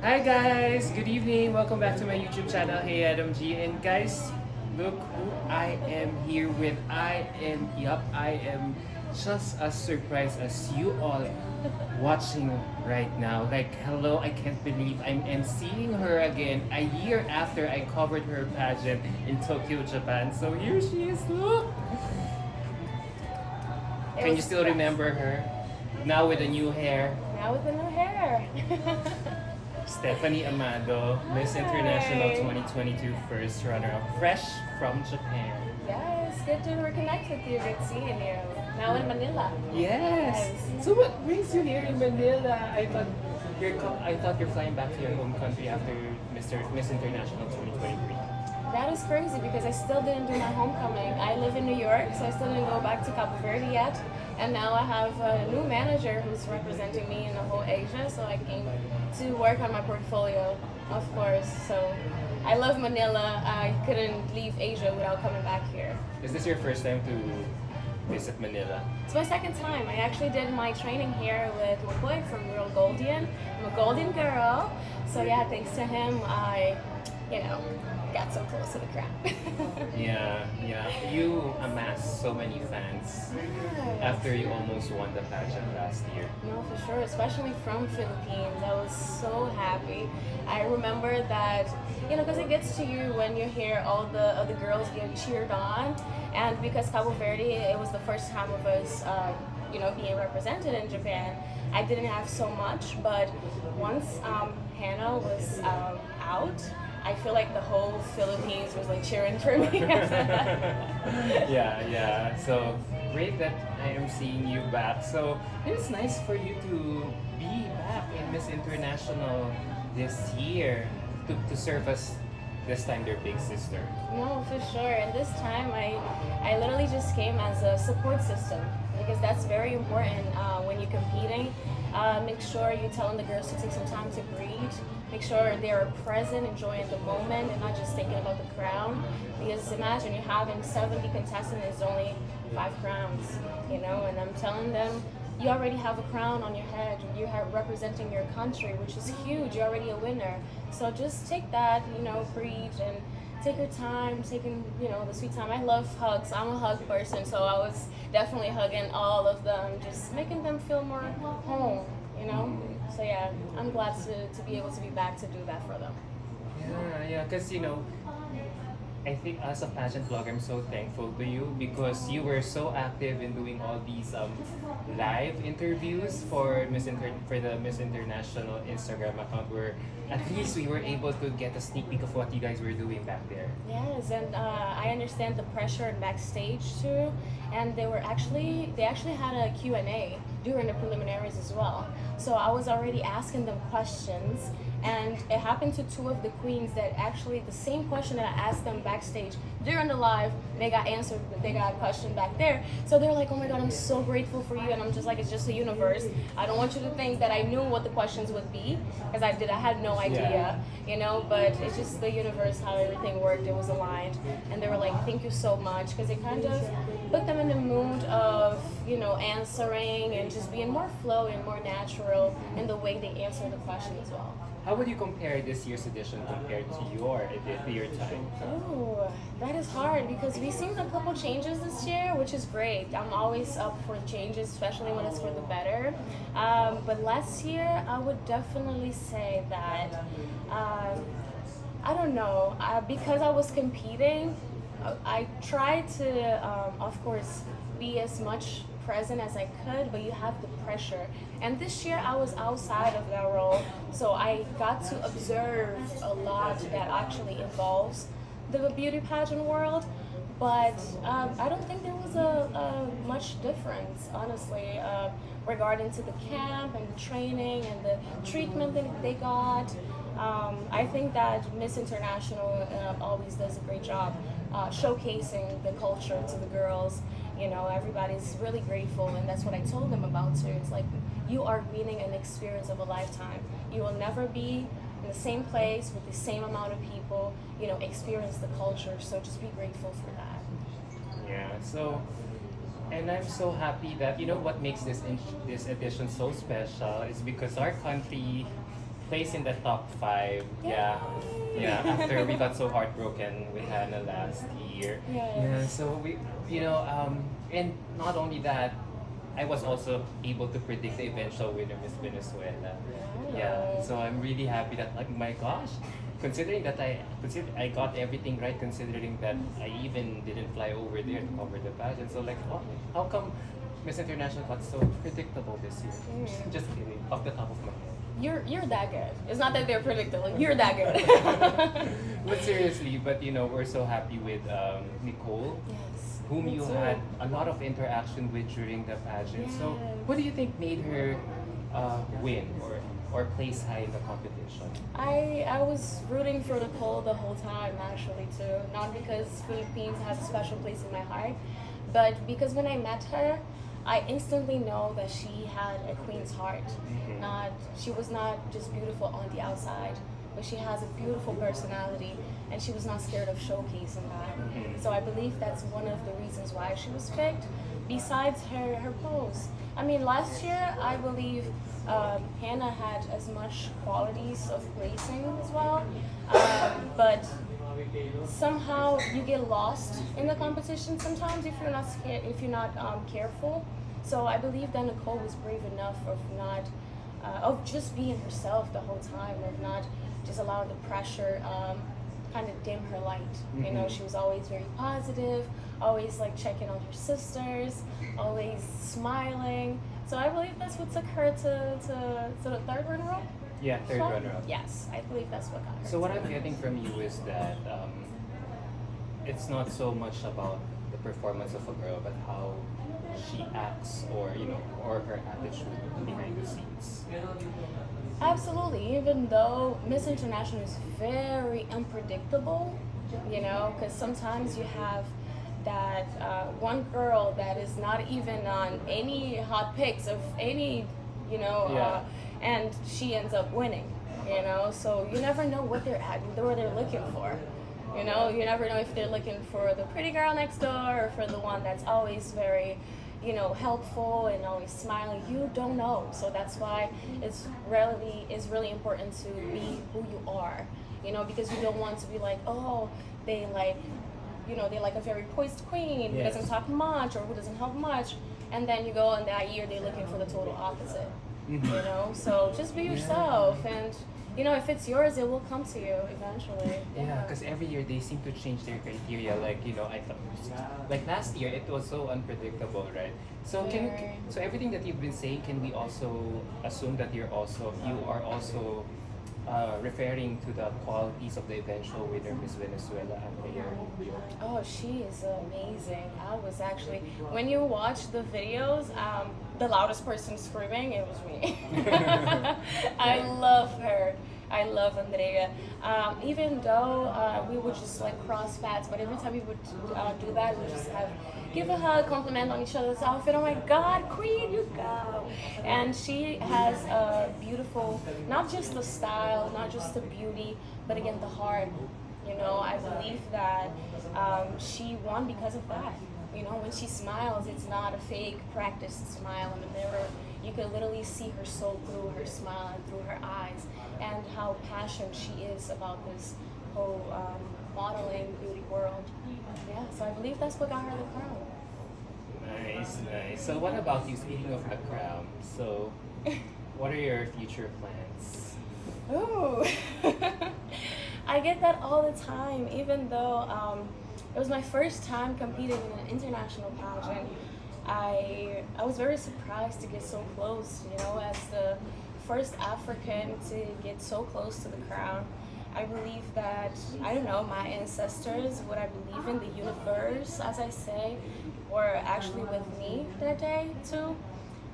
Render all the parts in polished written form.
Hi guys, good evening. Welcome back to my YouTube channel. Hey Adam G. And guys, look who I am here with. I am just as surprised as you all watching right now. Like, hello, I can't believe I'm emceeing her again a year after I covered her pageant in Tokyo, Japan. So here she is. Look. Can you still remember her? Now with the new hair. Now with the new hair. Stephany Amado, Miss International 2022 first runner-up, fresh from Japan. Yes, good to reconnect with you. Good seeing you. Now in Manila. Yes. So what brings you here in Manila? I thought you're flying back to your home country after Miss International 2023. That is crazy because I still didn't do my homecoming. I live in New York, so I still didn't go back to Cabo Verde yet. And now I have a new manager who's representing me in the whole Asia, so I came to work on my portfolio, of course. So I love Manila. I couldn't leave Asia without coming back here. Is this your first time to visit Manila? It's my second time. I actually did my training here with McCoy from Real Goldian. I'm a Golden girl, so yeah, thanks to him, I, got so close to the crown. Yeah. You amassed so many fans after you almost won the pageant last year. No, for sure, especially from Philippines. I was so happy. I remember that, because it gets to you when you hear all the other girls getting cheered on. And because Cabo Verde, it was the first time of us, being represented in Japan. I didn't have so much, but once Hannah was out, I feel like the whole Philippines was like cheering for me. Yeah. So great that I am seeing you back. So it's nice for you to be back in Miss International this year to serve as this time their big sister. No, for sure. And this time I literally just came as a support system because that's very important when you're competing. Make sure you're telling the girls to take some time to breathe. Make sure they're present, enjoying the moment, and not just thinking about the crown. Because imagine you're having 70 contestants and there's only 5 crowns, and I'm telling them, you already have a crown on your head. You're representing your country, which is huge. You're already a winner. So just take that, breathe and take your time, taking, the sweet time. I love hugs. I'm a hug person, so I was definitely hugging all of them, just making them feel more home, So yeah, I'm glad to be able to be back to do that for them. Yeah, because I think as a pageant vlogger, I'm so thankful to you because you were so active in doing all these live interviews for for the Miss International Instagram account, where at least we were able to get a sneak peek of what you guys were doing back there. Yes, and I understand the pressure backstage too, and they actually had a Q&A during the preliminaries as well. So I was already asking them questions, and it happened to 2 of the queens that actually the same question that I asked them backstage during the live, they got answered, they got a question back there. So they're like, oh my God, I'm so grateful for you. And I'm just like, it's just the universe. I don't want you to think that I knew what the questions would be, because I had no idea, but it's just the universe, how everything worked, it was aligned. And they were like, thank you so much, because it kind of put them in the mood of, answering and just being more flowing, more natural in the way they answer the question as well. How would you compare this year's edition compared to your time? Oh, that is hard because we've seen a couple changes this year, which is great. I'm always up for changes, especially when it's for the better. But last year, I would definitely say that, I don't know, because I was competing, I tried to, of course, be as much present as I could, but you have the pressure. And this year I was outside of that role, so I got to observe a lot that actually involves the beauty pageant world. But I don't think there was a much difference, honestly, regarding to the camp and the training and the treatment that they got. I think that Miss International always does a great job showcasing the culture to the girls. Everybody's really grateful, and that's what I told them about too. It's like, you are winning an experience of a lifetime. You will never be in the same place with the same amount of people, experience the culture. So just be grateful for that. Yeah, so, and I'm so happy that, what makes this edition so special is because our country place in the top 5. Yeah. Yeah, after we got so heartbroken with Hannah last year. Yeah, so and not only that, I was also able to predict the eventual winner, Miss Venezuela. Yeah, so I'm really happy that, like, my gosh, considering that I got everything right, considering that I even didn't fly over there to cover the pageant. So, like, how come Miss International got so predictable this year? Just kidding, off the top of my head. You're that good. It's not that they're predictable. You're that good. But seriously, we're so happy with Nicole, Yes. whom me you too. had a lot of interaction with during the pageant. So, Yes. what do you think made her win or place high in the competition? I was rooting for Nicole the whole time, actually, too. Not because Philippines has a special place in my heart, but because when I met her, I instantly know that she had a queen's heart. She was not just beautiful on the outside, but she has a beautiful personality, and she was not scared of showcasing that. So I believe that's one of the reasons why she was picked. Besides her pose, I mean, last year I believe Hannah had as much qualities of placing as well, but somehow you get lost in the competition sometimes if you're not scared, if you're not careful. So I believe that Nicole was brave enough of just being herself the whole time, of not just allowing the pressure kind of dim her light. You know, she was always very positive, always like checking on her sisters, always smiling. So I believe that's what took her to the third runner-up. Yeah, third spot? runner-up. Yes, I believe that's what got her. So what to I'm getting from you is that it's not so much about the performance of a girl, but how she acts, or her attitude behind the scenes. Absolutely, even though Miss International is very unpredictable, because sometimes you have that one girl that is not even on any hot picks of any, and she ends up winning, so you never know what they're looking for. You never know if they're looking for the pretty girl next door or for the one that's always very, helpful and always smiling. You don't know. So that's why it's really important to be who you are, because you don't want to be like, oh, they like a very poised queen who doesn't talk much or who doesn't help much. And then you go and that year they're looking for the total opposite, So just be yourself, and if it's yours, it will come to you eventually. Yeah, because every year they seem to change their criteria. Like, I thought, like last year, it was so unpredictable, right? So so everything that you've been saying, can we also assume that you are also referring to the qualities of the eventual winner, Miss Venezuela Andrea Rubio? Oh, she is amazing. I was actually, when you watch the videos, the loudest person screaming, it was me. I love her. I love Andrea. Even though we would just like cross paths, but every time we would do that, we just give a hug, compliment on each other's outfit. Oh my God, Queen, you go! And she has a beautiful, not just the style, not just the beauty, but again the heart. I believe that she won because of that. When she smiles, it's not a fake practiced smile in the mirror. You can literally see her soul through her smile and through her eyes, and how passionate she is about this whole modeling beauty world. Yeah, so I believe that's what got her the crown. Nice. So what about you, speaking of the crown? So what are your future plans? Ooh. I get that all the time, even though it was my first time competing in an international pageant. I was very surprised to get so close, as the first African to get so close to the crown. I believe that, my ancestors, what I believe in, the universe, as I say, were actually with me that day too.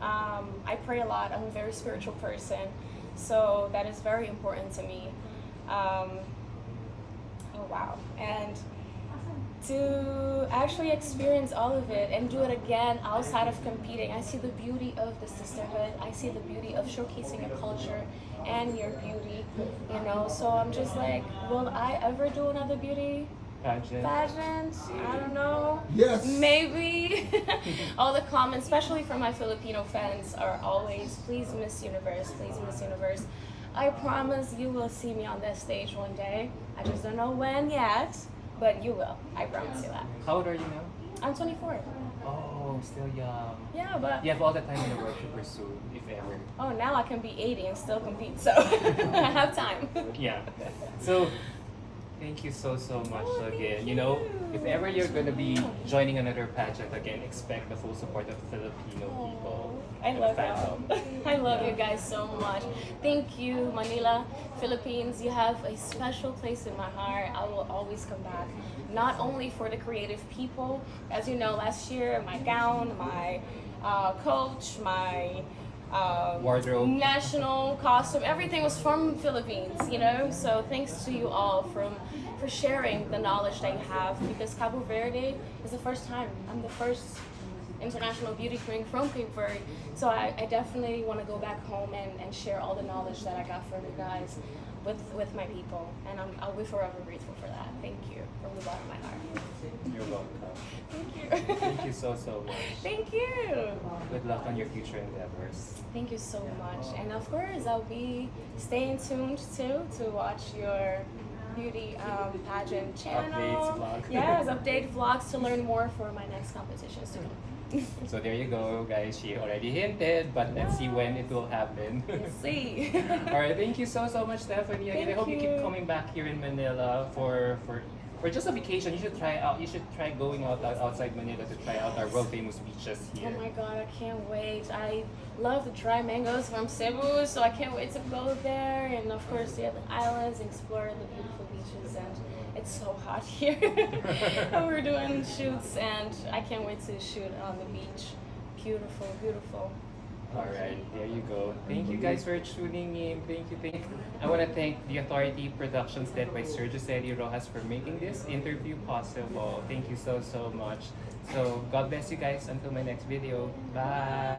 I pray a lot. I'm a very spiritual person, so that is very important to me. Oh wow. And to actually experience all of it and do it again outside of competing, I see the beauty of the sisterhood. I see the beauty of showcasing your culture and your beauty, so I'm just like, will I ever do another beauty pageant? I don't know. Yes. Maybe. All the comments, especially from my Filipino fans, are always, please Miss Universe, please Miss Universe. I promise you will see me on that stage one day. I just don't know when yet, but you will. I promise you that. How old are you now? I'm 24. Oh, still young. Yeah, but You have all the time in the world to pursue, if ever. oh, now I can be 80 and still compete, so I have time. Yeah. So, thank you so much Oh, thank again. You know, you. if ever you're gonna be joining another pageant again, expect the full support of Filipino people. I and love fandom. you. I love you guys so much. Thank you, Manila, Philippines. You have a special place in my heart. I will always come back. Not only for the creative people, as you know, last year my gown, my coach, my Wardrobe. national costume, everything was from Philippines. You know, so thanks to you all for sharing the knowledge that you have, because Cabo Verde is the first time. I'm the first international beauty queen from Cape Verde, so I definitely want to go back home and share all the knowledge that I got from you guys with my people, and I'll be forever grateful for that. Thank you from the bottom of my heart. You're welcome. Thank you. Thank you so much. Thank you. Good luck on your future endeavors. Thank you so much, and of course I'll be staying tuned too to watch your beauty pageant channel. Updates, vlog. Yes, update vlogs to learn more for my next competitions to come. So there you go, guys. She already hinted, but let's see when it will happen. Let's see. All right, thank you so much, Stephany. Again, I Thank hope you keep you. coming back here in Manila for just a vacation. You should try out. You should try going outside Manila to try out our world famous beaches Oh here. my god, I can't wait. I love the dry mangoes from Cebu, so I can't wait to go there. And of course, the other islands, explore the beautiful beaches. And it's so hot here. And we're doing shoots, and I can't wait to shoot on the beach. Beautiful, beautiful. All right, there you go. Thank you guys for tuning in. Thank you. I want to thank the Authority Productions led by Sir Jose Rojas for making this interview possible. Thank you so much. So God bless you guys until my next video. Bye.